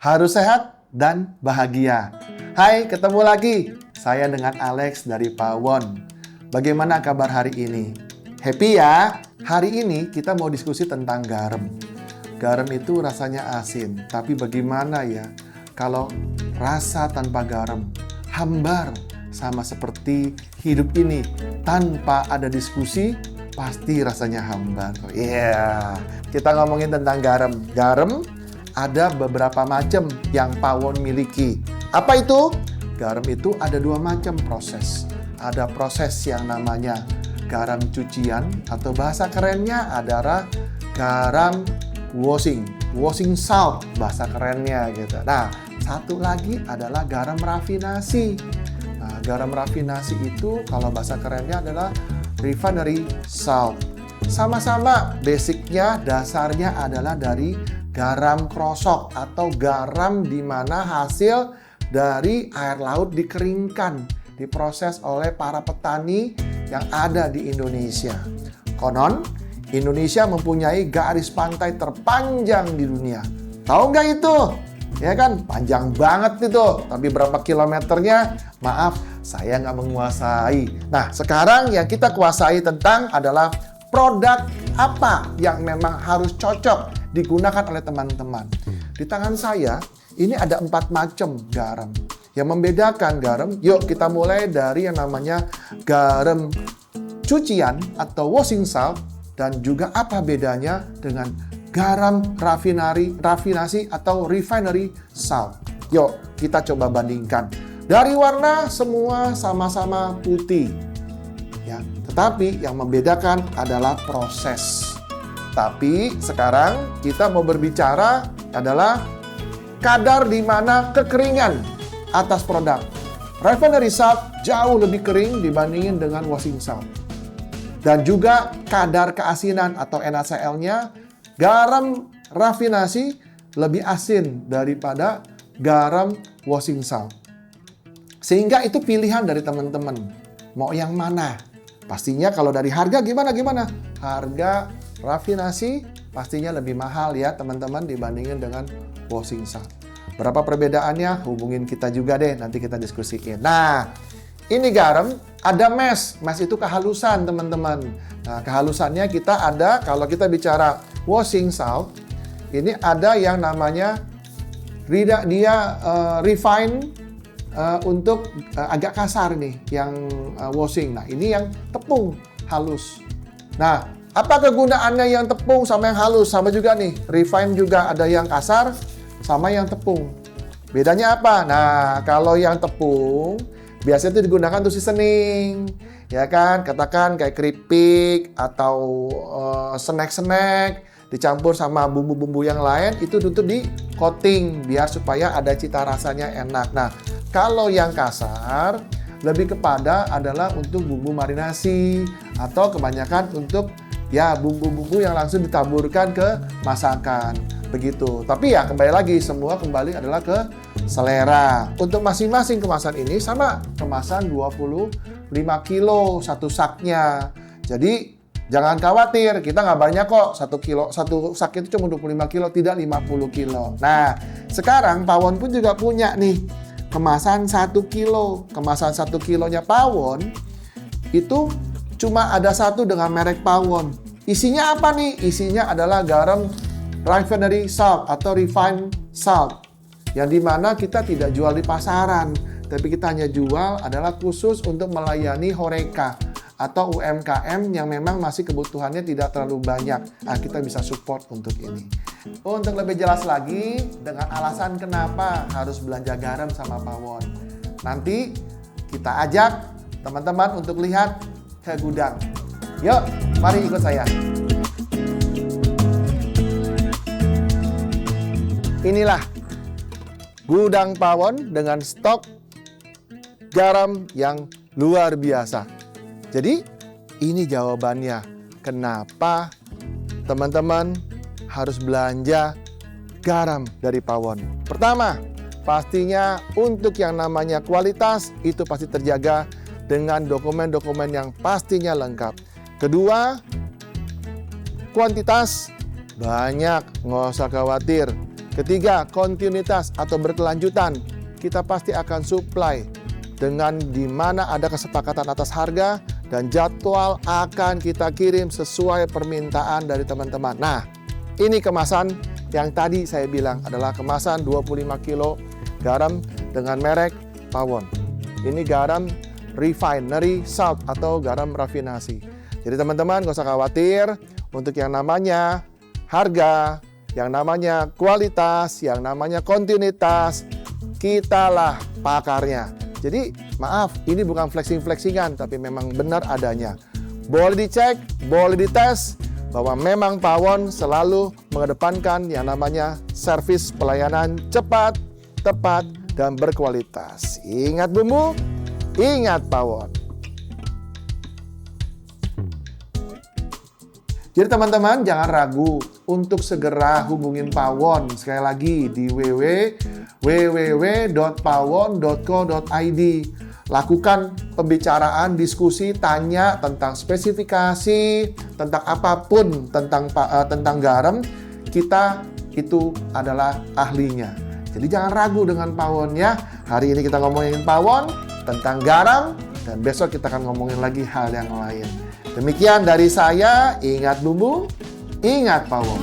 Harus sehat dan bahagia. Hai, ketemu lagi. Saya dengan Alex dari Pawon. Bagaimana kabar hari ini? Happy ya? Hari ini kita mau diskusi tentang garam. Garam itu rasanya asin, tapi bagaimana ya kalau rasa tanpa garam? Hambar, sama seperti hidup ini. Tanpa ada diskusi, pasti rasanya hambar. Kita ngomongin tentang garam. Garam ada beberapa macam yang Pawon miliki. Apa itu? Garam itu ada dua macam proses. Ada proses yang namanya garam cucian atau bahasa kerennya adalah garam washing salt bahasa kerennya gitu. Nah, satu lagi adalah garam rafinasi. Nah, garam rafinasi itu kalau bahasa kerennya adalah refinery salt. Sama-sama basicnya, dasarnya adalah dari garam krosok atau garam di mana hasil dari air laut dikeringkan, diproses oleh para petani yang ada di Indonesia. Konon, Indonesia mempunyai garis pantai terpanjang di dunia. Tahu nggak itu? Ya kan, panjang banget itu. Tapi berapa kilometernya? Maaf, saya nggak menguasai. Nah, sekarang yang kita kuasai tentang adalah produk apa yang memang harus cocok digunakan oleh teman-teman. Di tangan saya, ini ada 4 macam garam. Yang membedakan garam, yuk kita mulai dari yang namanya garam cucian atau washing salt. Dan juga apa bedanya dengan garam rafinasi atau refinery salt. Yuk kita coba bandingkan. Dari warna semua sama-sama putih. Ya, tetapi yang membedakan adalah proses. Tapi sekarang kita mau berbicara adalah kadar di mana kekeringan atas produk. Refinery salt jauh lebih kering dibandingin dengan washing salt. Dan juga kadar keasinan atau NaCl-nya, garam rafinasi lebih asin daripada garam washing salt. Sehingga itu pilihan dari teman-teman. Mau yang mana? Pastinya kalau dari harga gimana? Harga rafinasi pastinya lebih mahal ya teman-teman dibandingin dengan washing salt. Berapa perbedaannya? Hubungin kita juga deh, nanti kita diskusiin. Nah, ini garam, ada mash. Mash itu kehalusan teman-teman. Nah, kehalusannya kita ada, kalau kita bicara washing salt, ini ada yang namanya refine untuk agak kasar nih, yang washing. Nah, ini yang tepung halus. Nah, apa kegunaannya yang tepung sama yang halus? Sama juga nih, refine juga ada yang kasar sama yang tepung. Bedanya apa? Nah, kalau yang tepung biasanya itu digunakan untuk seasoning, ya kan? Katakan kayak keripik atau snack-snack dicampur sama bumbu-bumbu yang lain, itu untuk di coating biar supaya ada cita rasanya enak. Nah, kalau yang kasar lebih kepada adalah untuk bumbu marinasi atau kebanyakan untuk ya bumbu-bumbu yang langsung ditaburkan ke masakan. Begitu. Tapi ya kembali lagi, semua kembali adalah ke selera. Untuk masing-masing kemasan ini sama, kemasan 25 kilo satu saknya. Jadi jangan khawatir, kita nggak banyak kok. 1 kilo, satu sak itu cuma 25 kilo, tidak 50 kilo. Nah, sekarang Pawon pun juga punya nih kemasan 1 kilo. Kemasan 1 kilonya Pawon itu cuma ada satu dengan merek Pawon. Isinya apa nih? Isinya adalah garam refinery salt atau refined salt. Yang dimana kita tidak jual di pasaran, tapi kita hanya jual adalah khusus untuk melayani HoReCa atau UMKM yang memang masih kebutuhannya tidak terlalu banyak. Nah, kita bisa support untuk ini. Untuk lebih jelas lagi, dengan alasan kenapa harus belanja garam sama Pawon, nanti kita ajak teman-teman untuk lihat ke gudang. Yuk, mari ikut saya. Inilah gudang Pawon dengan stok garam yang luar biasa. Jadi, ini jawabannya kenapa teman-teman harus belanja garam dari Pawon. Pertama, pastinya untuk yang namanya kualitas itu pasti terjaga dengan dokumen-dokumen yang pastinya lengkap. Kedua, kuantitas banyak, nggak usah khawatir. Ketiga, kontinuitas atau berkelanjutan. Kita pasti akan supply dengan di mana ada kesepakatan atas harga dan jadwal akan kita kirim sesuai permintaan dari teman-teman. Nah, ini kemasan yang tadi saya bilang adalah kemasan 25 kilo garam dengan merek Pawon. Ini garam refinery salt atau garam rafinasi. Jadi teman-teman gak usah khawatir untuk yang namanya harga, yang namanya kualitas, yang namanya kontinuitas, kitalah pakarnya. Jadi maaf, ini bukan flexing-flexingan, tapi memang benar adanya. Boleh dicek, boleh dites, bahwa memang Pawon selalu mengedepankan yang namanya servis pelayanan cepat, tepat, dan berkualitas. Ingat bumbu, ingat Pawon. Jadi teman-teman jangan ragu untuk segera hubungin Pawon. Sekali lagi di www.pawon.co.id. Lakukan pembicaraan, diskusi, tanya tentang spesifikasi, tentang apapun tentang garam. Kita itu adalah ahlinya. Jadi jangan ragu dengan Pawon ya. Hari ini kita ngomongin Pawon tentang garam dan besok kita akan ngomongin lagi hal yang lain. Demikian dari saya, ingat bumbu, ingat Pawon.